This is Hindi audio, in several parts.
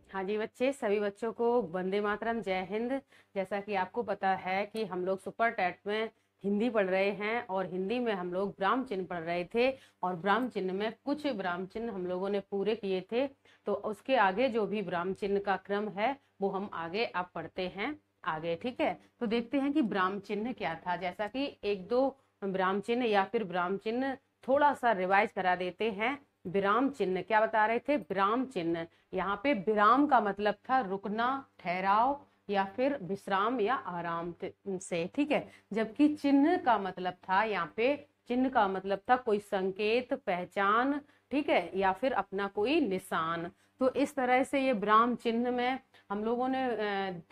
हाँ जी बच्चे, सभी बच्चों को वंदे मातरम, जय हिंद। जैसा कि आपको पता है कि हम लोग सुपर टेट में हिंदी पढ़ रहे हैं और हिंदी में हम लोग ब्राह्म चिन्ह पढ़ रहे थे और ब्राह्म चिन्ह में कुछ ब्राह्म चिन्ह हम लोगों ने पूरे किए थे। तो उसके आगे जो भी ब्राह्म चिन्ह का क्रम है वो हम आगे अब पढ़ते हैं आगे। ठीक है, तो देखते हैं कि ब्राह्म चिन्ह क्या था। जैसा कि एक दो ब्राह्म चिन्ह या फिर ब्राह्म चिन्ह थोड़ा सा रिवाइज करा देते हैं। विराम चिन्ह क्या बता रहे थे? विराम चिन्ह, यहाँ पे विराम का मतलब था रुकना, ठहराव या फिर विश्राम या आराम से। ठीक है, जबकि चिन्ह का मतलब था, यहाँ पे चिन्ह का मतलब था कोई संकेत, पहचान, ठीक है, या फिर अपना कोई निशान। तो इस तरह से ये ब्राह्म चिन्ह में हम लोगों ने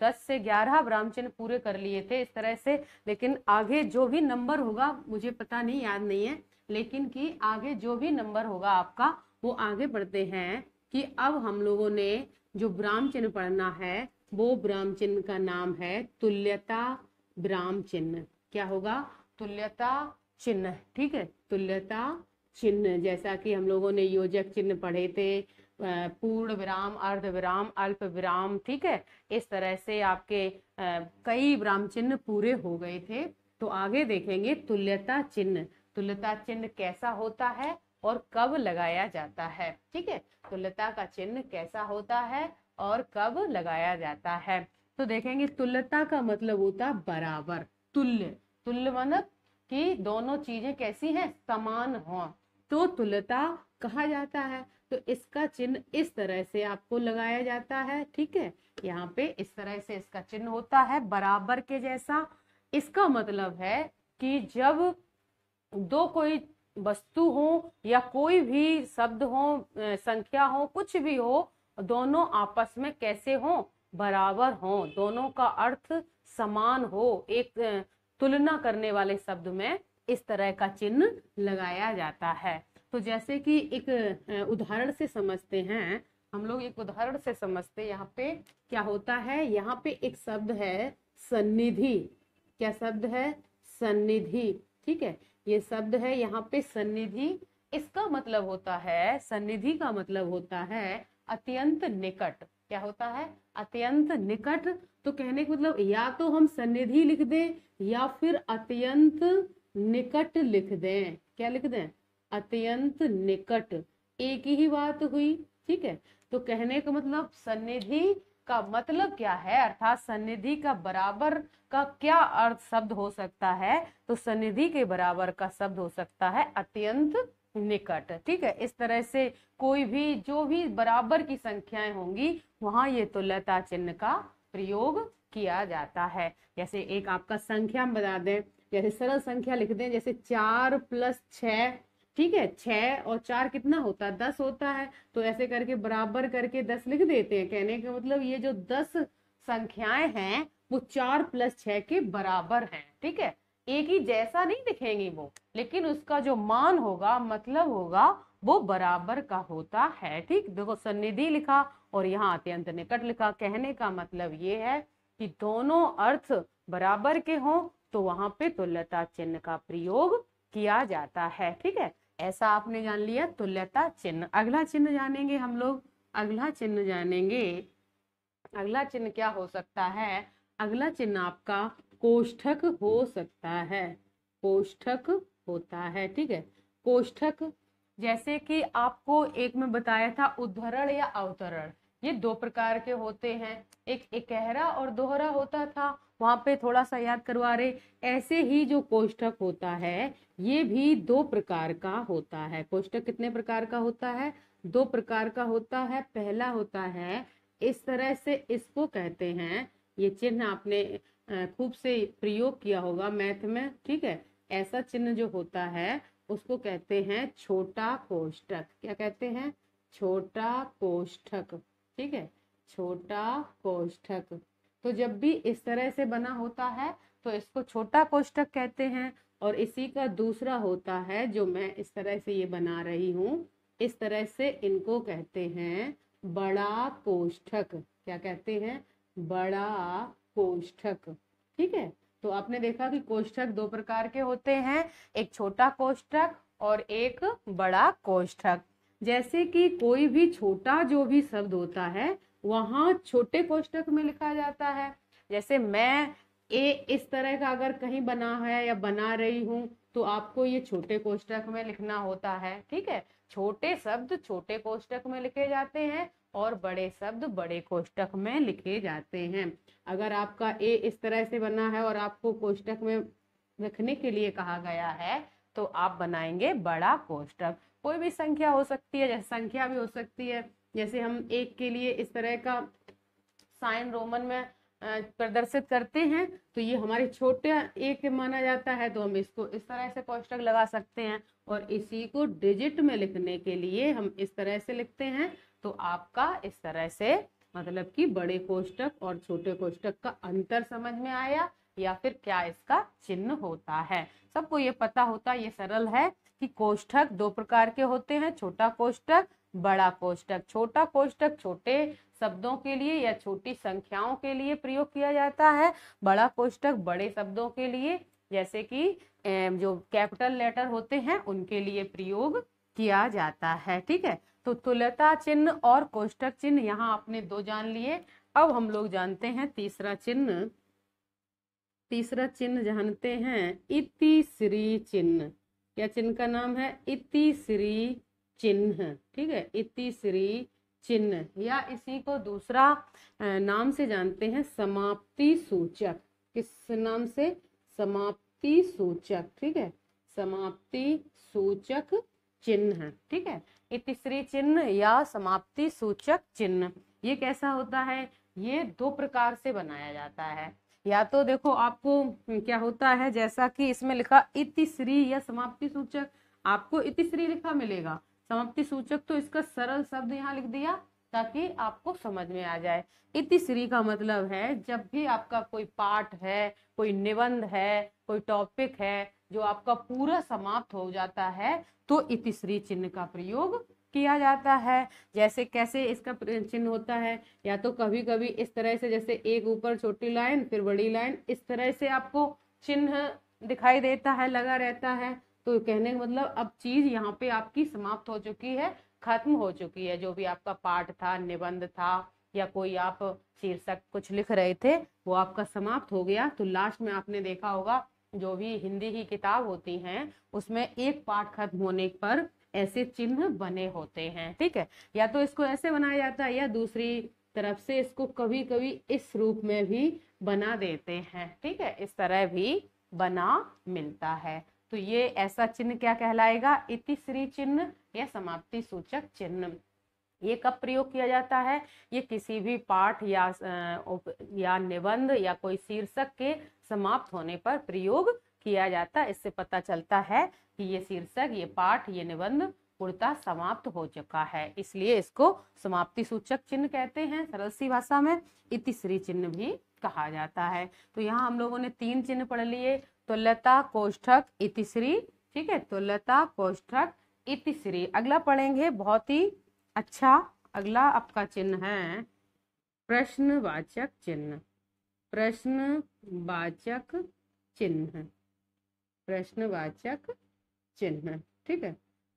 10 से 11 ब्राह्म चिन्ह पूरे कर लिए थे इस तरह से। लेकिन आगे जो भी नंबर होगा मुझे पता नहीं, याद नहीं है, लेकिन कि आगे जो भी नंबर होगा आपका वो आगे बढ़ते हैं कि अब हम लोगों ने जो ब्राह्म चिन्ह पढ़ना है वो ब्राह्म चिन्ह का नाम है तुल्यता ब्राह्म चिन्ह। क्या होगा? तुल्यता चिन्ह। ठीक है, तुल्यता चिन्ह। जैसा कि हम लोगों ने योजक चिन्ह पढ़े थे, पूर्ण विराम, अर्ध विराम, अल्प विराम। ठीक है, इस तरह से आपके कई ब्राह्म चिन्ह पूरे हो गए थे। तो आगे देखेंगे तुल्यता चिन्ह। तुल्यता चिन्ह कैसा होता है और कब लगाया जाता है? ठीक है, तुल्यता का चिन्ह कैसा होता है और कब लगाया जाता है? तो देखेंगे तुल्यता का मतलब होता बराबर, तुल्य। तुल्य मतलब कि दोनों चीजें कैसी हैं? समान हो, तो तुल्यता कहा जाता है। तो इसका चिन्ह इस तरह से आपको लगाया जाता है। ठीक है, यहाँ पे इस तरह से इसका चिन्ह होता है बराबर के जैसा। इसका मतलब है कि जब दो कोई वस्तु हो या कोई भी शब्द हो, संख्या हो, कुछ भी हो, दोनों आपस में कैसे हो? बराबर हो, दोनों का अर्थ समान हो। एक तुलना करने वाले शब्द में इस तरह का चिन्ह लगाया जाता है। तो जैसे कि एक उदाहरण से समझते हैं, हम लोग एक उदाहरण से समझते हैं। यहाँ पे क्या होता है? यहाँ पे एक शब्द है सन्निधि। क्या शब्द है? सन्निधि। ठीक है, ये शब्द है यहाँ पे सन्निधि। इसका मतलब होता है, सन्निधि का मतलब होता है अत्यंत निकट। क्या होता है? अत्यंत निकट। तो कहने का मतलब या तो हम सन्निधि लिख दें या फिर अत्यंत निकट लिख दें। क्या लिख दें? अत्यंत निकट। एक ही बात हुई। ठीक है, तो कहने का मतलब सन्निधि का मतलब क्या है, अर्थात सन्निधि का बराबर का क्या अर्थ शब्द हो सकता है? तो सन्निधि के बराबर का शब्द हो सकता है अत्यंत निकट। ठीक है, इस तरह से कोई भी जो भी बराबर की संख्याएं होंगी वहां ये तुल्यता चिन्ह का प्रयोग किया जाता है। जैसे एक आपका संख्या बता दें, जैसे सरल संख्या लिख दें, जैसे 4+6। ठीक है, 6 और 4 कितना होता है? 10 होता है। तो ऐसे करके बराबर करके 10 लिख देते हैं। कहने का मतलब ये जो 10 संख्याएं हैं वो 4+6 के बराबर हैं। ठीक है, एक ही जैसा नहीं दिखेंगी वो, लेकिन उसका जो मान होगा, मतलब होगा, वो बराबर का होता है। ठीक, देखो सन्निधि लिखा और यहाँ अत्यंत निकट लिखा। कहने का मतलब ये है कि दोनों अर्थ बराबर के हों तो वहां पे तुल्यता चिन्ह का प्रयोग किया जाता है। ठीक है, ऐसा आपने जान लिया तुल्यता चिन्ह। अगला चिन्ह जानेंगे हम लोग। अगला चिन्ह जानेंगे, अगला चिन्ह क्या हो सकता है? अगला चिन्ह आपका कोष्ठक हो सकता है। कोष्ठक होता है। ठीक है, कोष्ठक, जैसे कि आपको एक में बताया था उद्धरण या अवतरण, ये दो प्रकार के होते हैं। एक एकहरा और दोहरा होता था, वहां पे थोड़ा सा याद करवा रहे। ऐसे ही जो कोष्ठक होता है ये भी दो प्रकार का होता है। कोष्ठक कितने प्रकार का होता है? दो प्रकार का होता है। पहला होता है इस तरह से, इसको कहते हैं, ये चिन्ह आपने खूब से प्रयोग किया होगा मैथ में। ठीक है, ऐसा चिन्ह जो होता है उसको कहते हैं छोटा कोष्ठक। क्या कहते हैं? छोटा कोष्ठक। ठीक है, छोटा कोष्ठक। तो जब भी इस तरह से बना होता है तो इसको छोटा कोष्ठक कहते हैं। और इसी का दूसरा होता है जो मैं इस तरह से ये बना रही हूं, इस तरह से इनको कहते हैं बड़ा कोष्ठक। क्या कहते हैं? बड़ा कोष्ठक। ठीक है, तो आपने देखा कि कोष्ठक दो प्रकार के होते हैं, एक छोटा कोष्ठक और एक बड़ा कोष्ठक। जैसे कि कोई भी छोटा जो भी शब्द होता है वहां छोटे कोष्टक में लिखा जाता है। जैसे मैं ए इस तरह का अगर कहीं बना है या बना रही हूं तो आपको ये छोटे कोष्टक में लिखना होता है। ठीक है, छोटे शब्द छोटे कोष्टक में लिखे जाते हैं और बड़े शब्द बड़े कोष्टक में लिखे जाते हैं। अगर आपका ए इस तरह से बना है और आपको कोष्टक में रखने के लिए कहा गया है तो आप बनाएंगे बड़ा कोष्टक। कोई भी संख्या हो सकती है, जैसे संख्या भी हो सकती है। जैसे हम एक के लिए इस तरह का साइन रोमन में प्रदर्शित करते हैं तो ये हमारे छोटे एक माना जाता है, तो हम इसको इस तरह से कोष्टक लगा सकते हैं। और इसी को डिजिट में लिखने के लिए हम इस तरह से लिखते हैं। तो आपका इस तरह से मतलब कि बड़े कोष्टक और छोटे कोष्टक का अंतर समझ में आया, या फिर क्या इसका चिन्ह होता है। सबको ये पता होता, ये सरल है कि कोष्ठक दो प्रकार के होते हैं, छोटा कोष्ठक, बड़ा कोष्ठक। छोटा कोष्ठक छोटे शब्दों के लिए या छोटी संख्याओं के लिए प्रयोग किया जाता है। बड़ा कोष्ठक बड़े शब्दों के लिए, जैसे कि जो कैपिटल लेटर होते हैं उनके लिए प्रयोग किया जाता है। ठीक है, तो तुल्यता चिन्ह और कोष्ठक चिन्ह यहाँ आपने दो जान लिए। अब हम लोग जानते हैं तीसरा चिन्ह। तीसरा चिन्ह जानते हैं इतिश्री चिन्ह। क्या चिन्ह का नाम है? इतिश्री चिन्ह। ठीक है, इतिश्री चिन्ह, या इसी को दूसरा नाम से जानते हैं समाप्ति सूचक। किस नाम से? समाप्ति सूचक। ठीक है, समाप्ति सूचक चिन्ह। ठीक है, इतिश्री चिन्ह या समाप्ति सूचक चिन्ह ये कैसा होता है? ये दो प्रकार से बनाया जाता है। या तो देखो आपको क्या होता है, जैसा कि इसमें लिखा इतिश्री या समाप्ति सूचक, आपको इतिश्री लिखा मिलेगा। समाप्ति सूचक तो इसका सरल शब्द यहाँ लिख दिया ताकि आपको समझ में आ जाए। इतिश्री का मतलब है जब भी आपका कोई पाठ है, कोई निबंध है, कोई टॉपिक है जो आपका पूरा समाप्त हो जाता है तो इतिश्री चिन्ह का प्रयोग किया जाता है। जैसे कैसे इसका चिन्ह होता है, या तो कभी कभी इस तरह से, जैसे एक ऊपर छोटी लाइन फिर बड़ी लाइन, इस तरह से आपको चिन्ह दिखाई देता है, लगा रहता है। तो कहने का मतलब अब चीज यहाँ पे आपकी समाप्त हो चुकी है, खत्म हो चुकी है। जो भी आपका पाठ था, निबंध था, या कोई आप शीर्षक कुछ लिख रहे थे वो आपका समाप्त हो गया। तो लास्ट में आपने देखा होगा जो भी हिंदी की किताब होती हैं उसमें एक पाठ खत्म होने पर ऐसे चिन्ह बने होते हैं। ठीक है, या तो इसको ऐसे बनाया जाता है या दूसरी तरफ से इसको कभी कभी इस रूप में भी बना देते हैं। ठीक है, इस तरह भी बना मिलता है। तो ये ऐसा चिन्ह क्या कहलाएगा? इतिश्री चिन्ह या समाप्ति सूचक चिन्ह। ये कब प्रयोग किया जाता है? ये किसी भी पाठ या निबंध या कोई शीर्षक के समाप्त होने पर प्रयोग किया जाता है। इससे पता चलता है कि ये शीर्षक, ये पाठ, ये निबंध पूर्णतः समाप्त हो चुका है, इसलिए इसको समाप्ति सूचक चिन्ह कहते हैं। सरल सी भाषा में इतिश्री चिन्ह भी कहा जाता है। तो यहाँ हम लोगों ने तीन चिन्ह पढ़ लिए, तुल्यता, कोष्ठक, इतिश्री। ठीक है, तुल्यता, कोष्ठक, इतिश्री। अगला पढ़ेंगे, बहुत ही अच्छा अगला आपका चिन्ह है प्रश्नवाचक चिन्ह। प्रश्नवाचक चिन्ह, प्रश्नवाचक चिन्ह। ठीक है,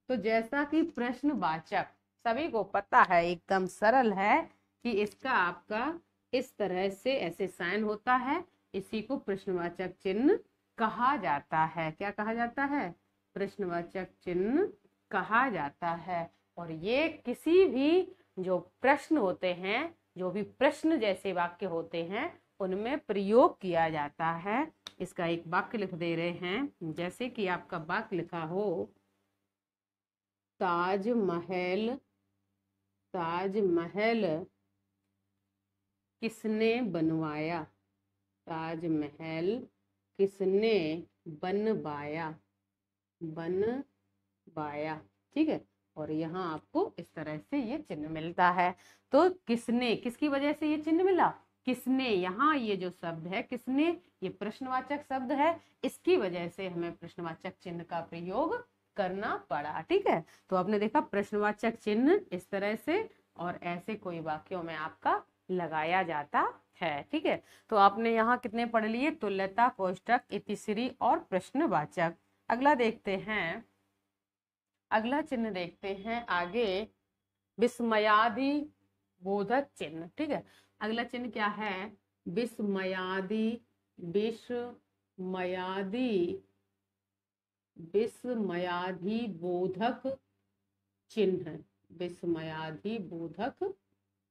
तो जैसा कि प्रश्नवाचक सभी को पता है, एकदम सरल है कि इसका आपका इस तरह से ऐसे साइन होता है, इसी को प्रश्नवाचक चिन्ह कहा जाता है। क्या कहा जाता है? प्रश्नवाचक चिन्ह कहा जाता है। और ये किसी भी जो प्रश्न होते हैं, जो भी प्रश्न जैसे वाक्य होते हैं उनमें प्रयोग किया जाता है। इसका एक वाक्य लिख दे रहे हैं, जैसे कि आपका वाक्य लिखा हो, ताजमहल, ताजमहल किसने बनवाया? ताजमहल किसने बनवाया? बनवाया। ठीक है, और यहाँ आपको इस तरह से ये चिन्ह मिलता है। तो किसने, किसकी वजह से ये चिन्ह मिला? किसने, यहाँ ये जो शब्द है किसने, ये प्रश्नवाचक शब्द है, इसकी वजह से हमें प्रश्नवाचक चिन्ह का प्रयोग करना पड़ा। ठीक है, तो आपने देखा प्रश्नवाचक चिन्ह इस तरह से और ऐसे कोई वाक्यों में आपका लगाया जाता है। ठीक है, तो आपने यहाँ कितने पढ़ लिए? तुल्यता, कोष्ठक, इतिश्री और प्रश्नवाचक। अगला देखते हैं, अगला चिन्ह देखते हैं आगे, विस्मयादि बोधक चिन्ह। ठीक है, अगला चिन्ह क्या है? विस्मयादि, विस्मयादि, विस्मयादि बोधक चिन्ह, विस्मयादि बोधक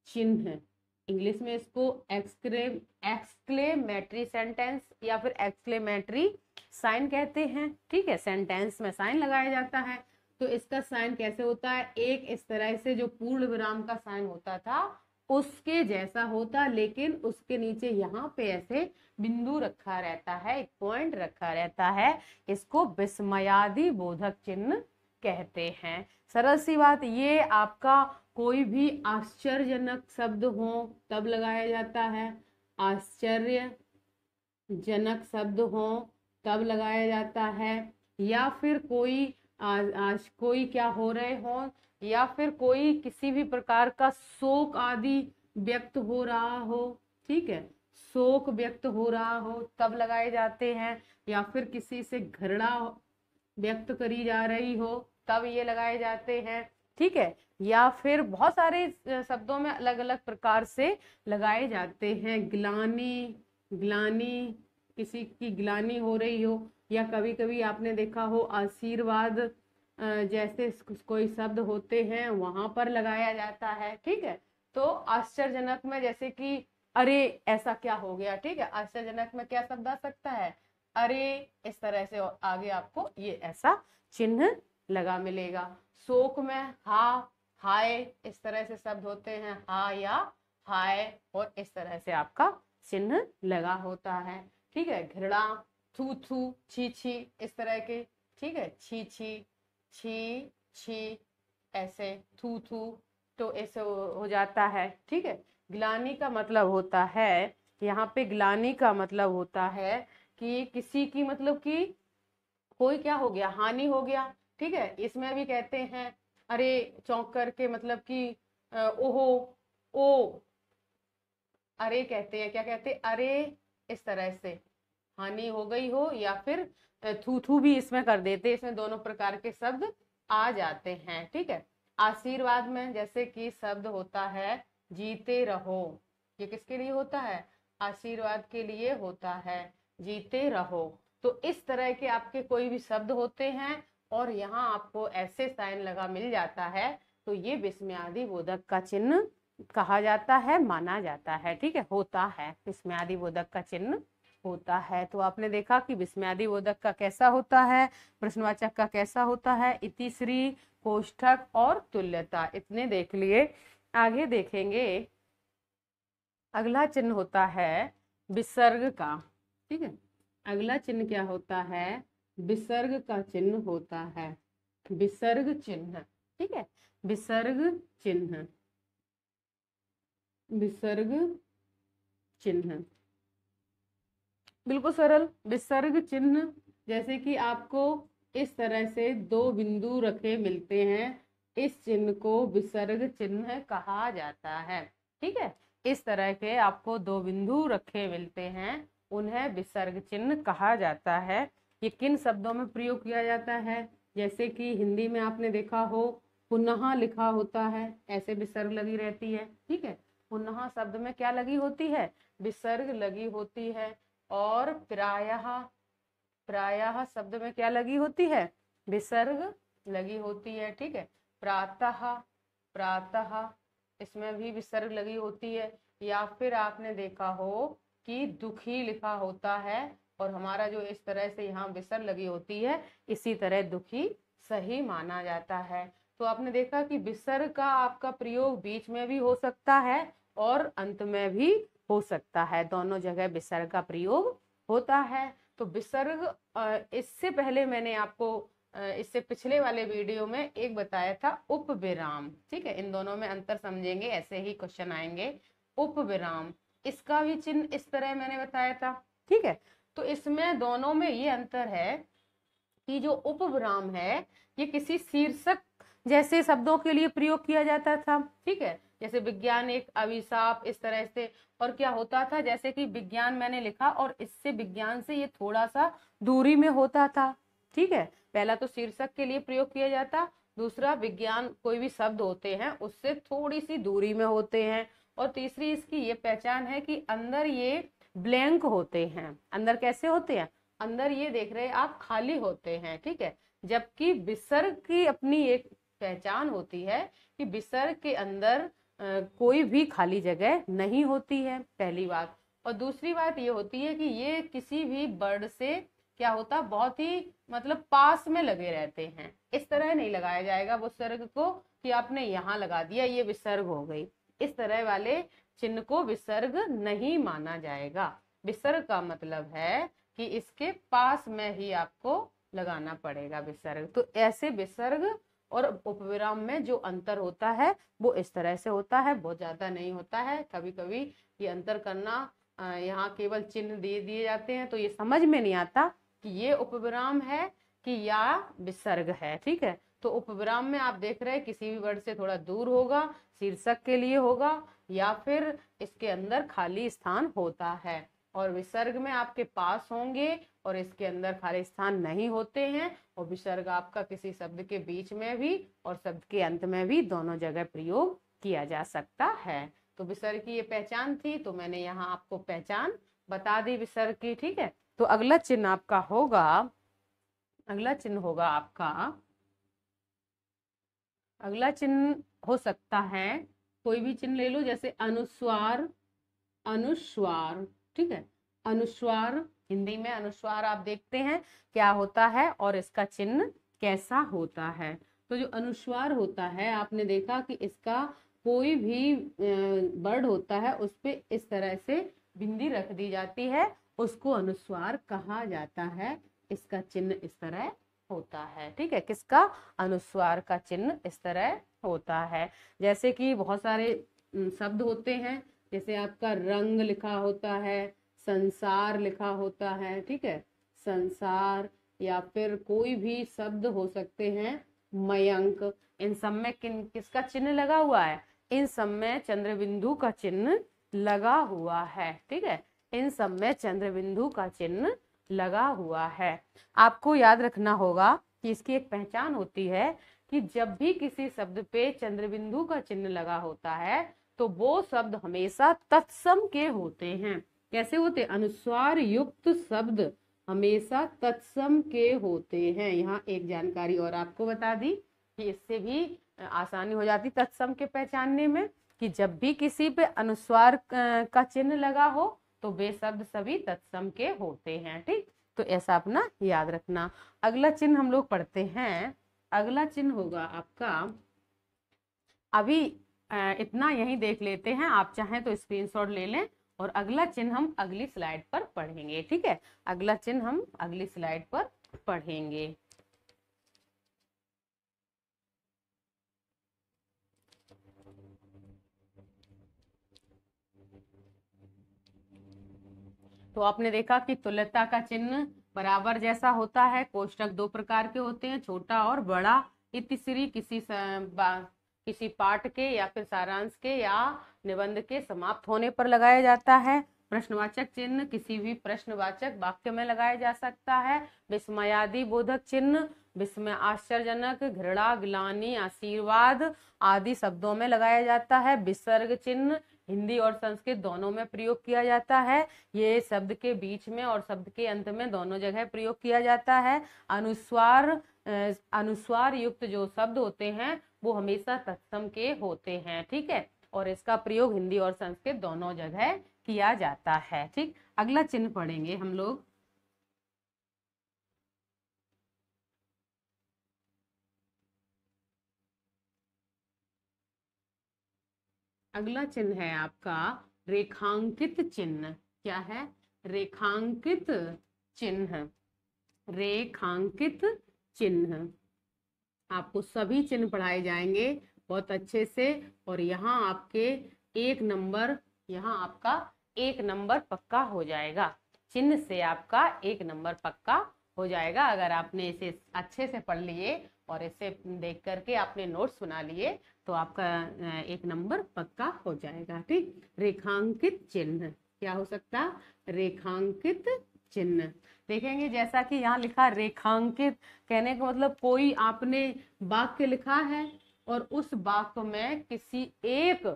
चिन्ह। इंग्लिश में इसको एक्सक्लेमेटरी सेंटेंस या फिर एक्सक्लेमेटरी साइन कहते हैं। ठीक है, सेंटेंस में साइन लगाया जाता है। तो इसका साइन कैसे होता है? एक इस तरह से जो पूर्ण विराम का साइन होता था उसके जैसा होता, लेकिन उसके नीचे यहाँ पे ऐसे बिंदु रखा रहता है, एक पॉइंट रखा रहता है। इसको विस्मयादि बोधक चिन्ह कहते हैं। सरल सी बात, ये आपका कोई भी आश्चर्यजनक शब्द हो तब लगाया जाता है, आश्चर्यजनक शब्द हो तब लगाया जाता है, या फिर कोई कोई क्या हो रहे हो, या फिर कोई किसी भी प्रकार का शोक आदि व्यक्त हो रहा हो। ठीक है, शोक व्यक्त हो रहा हो तब लगाए जाते हैं, या फिर किसी से घृणा व्यक्त करी जा रही हो तब ये लगाए जाते हैं। ठीक है, या फिर बहुत सारे शब्दों में अलग अलग प्रकार से लगाए जाते हैं। ग्लानि, ग्लानि, किसी की ग्लानि हो रही हो, या कभी कभी आपने देखा हो आशीर्वाद जैसे कोई शब्द होते हैं वहां पर लगाया जाता है। ठीक है, तो आश्चर्यजनक में जैसे कि अरे ऐसा क्या हो गया। ठीक है, आश्चर्यजनक में क्या शब्द आ सकता है? अरे, इस तरह से आगे आपको ये ऐसा चिन्ह लगा मिलेगा। शोक में हा, हाय, इस तरह से शब्द होते हैं, हा या हाय, और इस तरह से आपका चिन्ह लगा होता है। ठीक है, घृणा, थू थू, छी छी, इस तरह के। ठीक है, छी छी, छी छी, ऐसे थू थू, तो ऐसे हो जाता है। ठीक है, ग्लानि का मतलब होता है, यहाँ पे ग्लानि का मतलब होता है कि किसी की मतलब कि कोई क्या हो गया, हानि हो गया। ठीक है, इसमें भी कहते हैं अरे चौंक करके, मतलब कि ओहो, ओ, अरे कहते हैं, क्या कहते हैं? अरे, इस तरह से हानि हो गई हो, या फिर थू थू भी इसमें कर देते, इसमें दोनों प्रकार के शब्द आ जाते हैं। ठीक है, आशीर्वाद में जैसे कि शब्द होता है जीते रहो, ये किसके लिए होता है? आशीर्वाद के लिए होता है, जीते रहो। तो इस तरह के आपके कोई भी शब्द होते हैं और यहाँ आपको ऐसे साइन लगा मिल जाता है, तो ये विस्मयादि बोधक का चिन्ह कहा जाता है, माना जाता है। ठीक है, होता है, विस्मयादि बोधक का चिन्ह होता है। तो आपने देखा कि विस्मयादि बोधक का कैसा होता है, प्रश्नवाचक का कैसा होता है, इतिश्री, कोष्ठक और तुल्यता, इतने देख लिए। आगे देखेंगे, अगला चिन्ह होता है विसर्ग का। ठीक है, अगला चिन्ह क्या होता है? विसर्ग का चिन्ह होता है, विसर्ग चिन्ह। ठीक है, विसर्ग चिन्ह, विसर्ग चिन्ह, बिल्कुल सरल। विसर्ग चिन्ह जैसे कि आपको इस तरह से दो बिंदु रखे मिलते हैं, इस चिन्ह को विसर्ग चिन्ह कहा जाता है। ठीक है, इस तरह के आपको दो बिंदु रखे मिलते हैं, उन्हें विसर्ग चिन्ह कहा जाता है। ये किन शब्दों में प्रयोग किया जाता है? जैसे कि हिंदी में आपने देखा हो पुनः लिखा होता है, ऐसे विसर्ग लगी रहती है। ठीक है, पुनः शब्द में क्या लगी होती है? विसर्ग लगी होती है। और प्रायः, प्रायः शब्द में क्या लगी होती है? विसर्ग लगी होती है। ठीक है, प्रातः, प्रातः, इसमें भी विसर्ग लगी होती है। या फिर आपने देखा हो कि दुखी लिखा होता है और हमारा जो इस तरह से यहाँ विसर्ग लगी होती है, इसी तरह दुखी सही माना जाता है। तो आपने देखा कि विसर्ग का आपका प्रयोग बीच में भी हो सकता है और अंत में भी हो सकता है, दोनों जगह विसर्ग का प्रयोग होता है। तो विसर्ग, इससे पहले मैंने आपको इससे पिछले वाले वीडियो में एक बताया था उपविराम। ठीक है, इन दोनों में अंतर समझेंगे, ऐसे ही क्वेश्चन आएंगे। उपविराम, इसका भी चिन्ह इस तरह मैंने बताया था। ठीक है, तो इसमें दोनों में ये अंतर है कि जो उपविराम है ये किसी शीर्षक जैसे शब्दों के लिए प्रयोग किया जाता था। ठीक है, जैसे विज्ञान एक अभिशाप, इस तरह से। और क्या होता था, जैसे कि विज्ञान मैंने लिखा और इससे विज्ञान से ये थोड़ा सा दूरी में होता था। ठीक है, पहला तो शीर्षक के लिए प्रयोग किया जाता, दूसरा विज्ञान कोई भी शब्द होते हैं उससे थोड़ी सी दूरी में होते हैं, और तीसरी इसकी ये पहचान है कि अंदर ये ब्लैंक होते हैं। अंदर कैसे होते हैं? अंदर ये देख रहे हैं आप, खाली होते हैं, ठीक है। जबकि विसर्ग की अपनी एक पहचान होती है कि विसर्ग के अंदर कोई भी खाली जगह नहीं होती है, पहली बात। और दूसरी बात ये होती है कि ये किसी भी वर्ड से क्या होता, बहुत ही मतलब पास में लगे रहते हैं। इस तरह नहीं लगाया जाएगा विसर्ग को कि आपने यहाँ लगा दिया ये विसर्ग हो गई, इस तरह वाले चिन्ह को विसर्ग नहीं माना जाएगा। विसर्ग का मतलब है कि इसके पास में ही आपको लगाना पड़ेगा विसर्ग। तो ऐसे विसर्ग और उपविराम में जो अंतर होता है वो इस तरह से होता है, बहुत ज्यादा नहीं होता है। कभी कभी ये अंतर करना, यहाँ केवल चिन्ह दे दिए जाते हैं तो ये समझ में नहीं आता कि ये उपविराम है कि या विसर्ग है, ठीक है। तो उपविराम में आप देख रहे हैं किसी भी वर्ड से थोड़ा दूर होगा, शीर्षक के लिए होगा, या फिर इसके अंदर खाली स्थान होता है। और विसर्ग में आपके पास होंगे और इसके अंदर खाली स्थान नहीं होते हैं। और विसर्ग आपका किसी शब्द के बीच में भी और शब्द के अंत में भी दोनों जगह प्रयोग किया जा सकता है। तो विसर्ग की ये पहचान थी, तो मैंने यहाँ आपको पहचान बता दी विसर्ग की, ठीक है। तो अगला चिन्ह आपका होगा, अगला चिन्ह होगा आपका, अगला चिन्ह हो सकता है कोई भी चिन्ह ले लो, जैसे अनुस्वार, अनुस्वार, ठीक है। अनुस्वार, हिंदी में अनुस्वार आप देखते हैं क्या होता है और इसका चिन्ह कैसा होता है। तो जो अनुस्वार होता है, आपने देखा कि इसका कोई भी वर्ड होता है उस पे इस तरह से बिंदी रख दी जाती है, उसको अनुस्वार कहा जाता है। इसका चिन्ह इस तरह होता है, ठीक है। किसका? अनुस्वार का चिन्ह इस तरह होता है। जैसे कि बहुत सारे शब्द होते हैं, जैसे आपका रंग लिखा होता है, संसार लिखा होता है, ठीक है, संसार, या फिर कोई भी शब्द हो सकते हैं, मयंक। इन सब में किसका चिन्ह लगा हुआ है? इन सब में चंद्रबिंदु का चिन्ह लगा हुआ है, ठीक है। इन सब में चंद्रबिंदु का चिन्ह लगा हुआ है। आपको याद रखना होगा कि इसकी एक पहचान होती है कि जब भी किसी शब्द पे चंद्रबिंदु का चिन्ह लगा होता है तो वो शब्द हमेशा तत्सम के होते हैं। कैसे होते? अनुस्वार युक्त शब्द हमेशा तत्सम के होते हैं। यहाँ एक जानकारी और आपको बता दी कि इससे भी आसानी हो जाती तत्सम के पहचानने में, कि जब भी किसी पे अनुस्वार का चिन्ह लगा हो तो वे शब्द सभी तत्सम के होते हैं, ठीक। तो ऐसा अपना याद रखना। अगला चिन्ह हम लोग पढ़ते हैं। अगला चिन्ह होगा आपका, अभी इतना यही देख लेते हैं, आप चाहें तो स्क्रीनशॉट ले लें, और अगला चिन्ह हम अगली स्लाइड पर पढ़ेंगे, ठीक है। अगला चिन्ह हम अगली स्लाइड पर पढ़ेंगे। तो आपने देखा कि तुल्यता का चिन्ह बराबर जैसा होता है। कोष्टक दो प्रकार के होते हैं, छोटा और बड़ा। इतिश्री किसी पाठ के या फिर सारांश के या निबंध के समाप्त होने पर लगाया जाता है। प्रश्नवाचक चिन्ह किसी भी प्रश्नवाचक वाक्य में लगाया जा सकता है। विस्मयादि बोधक चिन्ह विस्मय, आश्चर्यजनक, घृणा, ग्लानि, आशीर्वाद आदि शब्दों में लगाया जाता है। विसर्ग चिन्ह हिंदी और संस्कृत दोनों में प्रयोग किया जाता है। ये शब्द के बीच में और शब्द के अंत में दोनों जगह प्रयोग किया जाता है। अनुस्वार युक्त जो शब्द होते हैं वो हमेशा तत्सम के होते हैं, ठीक है। और इसका प्रयोग हिंदी और संस्कृत दोनों जगह किया जाता है, ठीक। अगला चिन्ह पढ़ेंगे हम लोग। अगला चिन्ह है आपका रेखांकित चिन्ह। क्या है? रेखांकित चिन्ह। रेखांकित चिन्ह आपको सभी चिन्ह पढ़ाए जाएंगे बहुत अच्छे से, और यहाँ आपके यहाँ आपका 1 नंबर पक्का हो जाएगा। चिन्ह से आपका 1 नंबर पक्का हो जाएगा अगर आपने इसे अच्छे से पढ़ लिए और इसे देख करके आपने नोट्स बना लिए तो आपका 1 नंबर पक्का हो जाएगा, ठीक। रेखांकित चिन्ह क्या हो सकता? रेखांकित चिन्ह। देखेंगे जैसा कि यहाँ लिखा रेखांकित, कहने का मतलब कोई आपने वाक्य लिखा है और उस वाक्य में किसी एक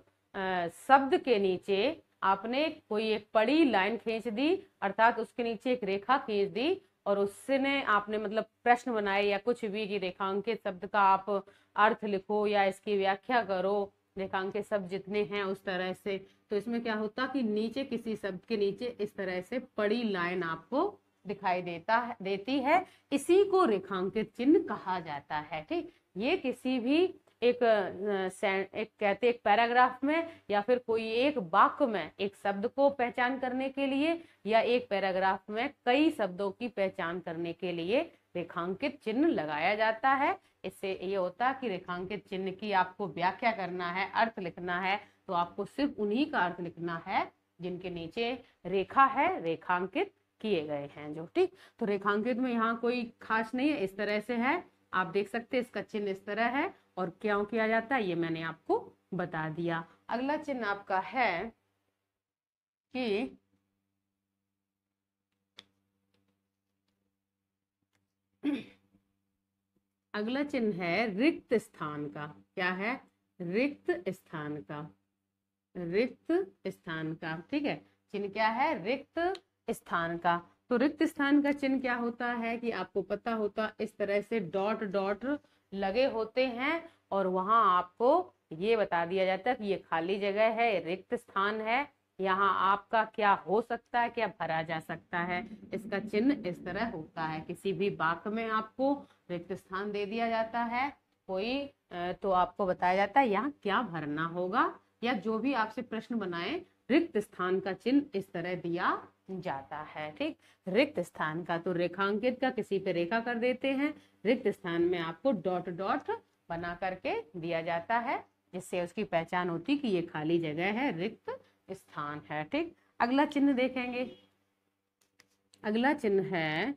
शब्द के नीचे आपने कोई एक बड़ी लाइन खींच दी, अर्थात उसके नीचे एक रेखा खींच दी और उसने आपने मतलब प्रश्न बनाए या कुछ भी कि रेखांकित शब्द का आप अर्थ लिखो या इसकी व्याख्या करो, रेखांकित शब्द जितने हैं उस तरह से। तो इसमें क्या होता कि नीचे किसी शब्द के नीचे इस तरह से बड़ी लाइन आपको दिखाई देती है, इसी को रेखांकित चिन्ह कहा जाता है। ठीक, ये किसी भी एक कहते एक पैराग्राफ में या फिर कोई एक वाक्य में एक शब्द को पहचान करने के लिए या एक पैराग्राफ में कई शब्दों की पहचान करने के लिए रेखांकित चिन्ह लगाया जाता है। इससे ये होता है कि रेखांकित चिन्ह की आपको व्याख्या करना है, अर्थ लिखना है, तो आपको सिर्फ उन्हीं का अर्थ लिखना है जिनके नीचे रेखा है, रेखांकित किए गए हैं जो। ठीक, तो रेखांकित में यहाँ कोई खास नहीं है, इस तरह से है, आप देख सकते हैं इसका चिन्ह इस तरह है और क्यों किया जाता है ये मैंने आपको बता दिया। अगला चिन्ह आपका है कि अगला चिन्ह है रिक्त स्थान का। क्या है? रिक्त स्थान का, रिक्त स्थान का। ठीक है, चिन्ह क्या है? रिक्त स्थान का। तो रिक्त स्थान का चिन्ह क्या होता है कि आपको पता होता, इस तरह से डॉट डॉट लगे होते हैं और वहां आपको ये बता दिया जाता है कि ये खाली जगह है, रिक्त स्थान है, यहाँ आपका क्या हो सकता है, क्या भरा जा सकता है। इसका चिन्ह इस तरह होता है। किसी भी वाक्य में आपको रिक्त स्थान दे दिया जाता है कोई, तो आपको बताया जाता है यहाँ क्या भरना होगा, या जो भी आपसे प्रश्न बनाए रिक्त स्थान का चिन्ह इस तरह दिया जाता है। ठीक, रिक्त स्थान का तो रेखांकित का किसी पे रेखा कर देते हैं, रिक्त स्थान में आपको डॉट डॉट बना करके दिया जाता है, जिससे उसकी पहचान होती कि ये खाली जगह है, रिक्त स्थान है। ठीक, अगला चिन्ह देखेंगे। अगला चिन्ह है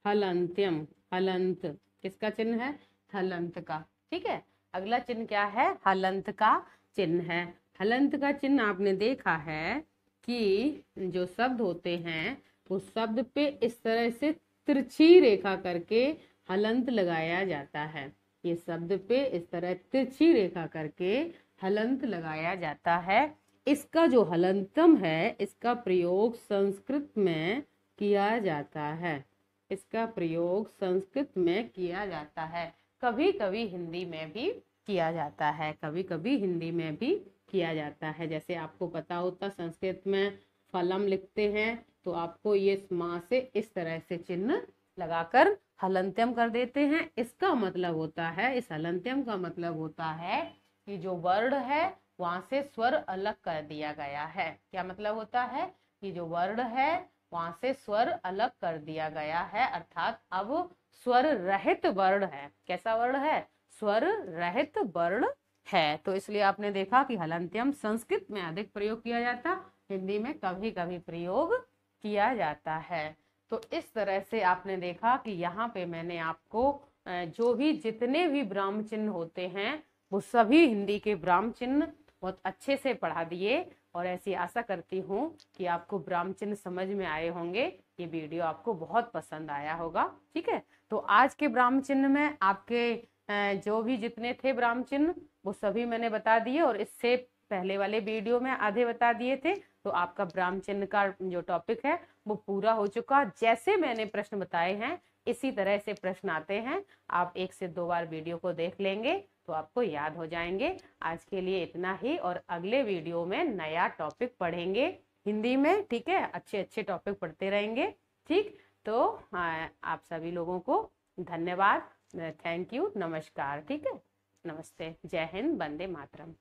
हलंत्यम। हलंत किसका चिन्ह है? हलंत का। ठीक है, अगला चिन्ह क्या है? हलंत का चिन्ह है। हलंत का चिन्ह आपने देखा है कि जो शब्द होते हैं उस शब्द पे इस तरह से तिरछी रेखा करके हलंत लगाया जाता है। ये शब्द पे इस तरह तिरछी रेखा करके हलंत लगाया जाता है। इसका जो हलंतम है इसका प्रयोग संस्कृत में किया जाता है। इसका प्रयोग संस्कृत में किया जाता है, कभी कभी हिंदी में भी किया जाता है, कभी कभी हिंदी में भी किया जाता है। जैसे आपको पता होता संस्कृत में फलम लिखते हैं तो आपको ये माँ से इस तरह से चिन्ह लगाकर हलंत्यम कर देते हैं। इसका मतलब होता है, इस हलंत्यम का मतलब होता है कि जो वर्ण है वहां से स्वर अलग कर दिया गया है। क्या मतलब होता है कि जो वर्ण है वहां से स्वर अलग कर दिया गया है, अर्थात अब स्वर रहित वर्ण है। कैसा वर्ण है? स्वर रहित वर्ण है। तो इसलिए आपने देखा कि हलंत्यम संस्कृत में अधिक प्रयोग किया जाता, हिंदी में कभी कभी प्रयोग किया जाता है। तो इस तरह से आपने देखा कि यहाँ पे मैंने आपको जो भी जितने भी ब्राह्म चिन्ह होते हैं वो सभी हिंदी के ब्राह्म चिन्ह बहुत अच्छे से पढ़ा दिए, और ऐसी आशा करती हूँ कि आपको ब्राह्म चिन्ह समझ में आए होंगे। ये वीडियो आपको बहुत पसंद आया होगा। ठीक है, तो आज के ब्राह्म चिन्ह में आपके जो भी जितने थे ब्राह्म चिन्ह वो सभी मैंने बता दिए, और इससे पहले वाले वीडियो में आधे बता दिए थे। तो आपका ब्राह्म चिन्ह का जो टॉपिक है वो पूरा हो चुका। जैसे मैंने प्रश्न बताए हैं इसी तरह से प्रश्न आते हैं, आप 1 से 2 बार वीडियो को देख लेंगे तो आपको याद हो जाएंगे। आज के लिए इतना ही, और अगले वीडियो में नया टॉपिक पढ़ेंगे हिंदी में। ठीक है, अच्छे अच्छे टॉपिक पढ़ते रहेंगे। ठीक, तो आप सभी लोगों को धन्यवाद, थैंक यू, नमस्कार। ठीक है, नमस्ते, जय हिंद, वंदे मातरम।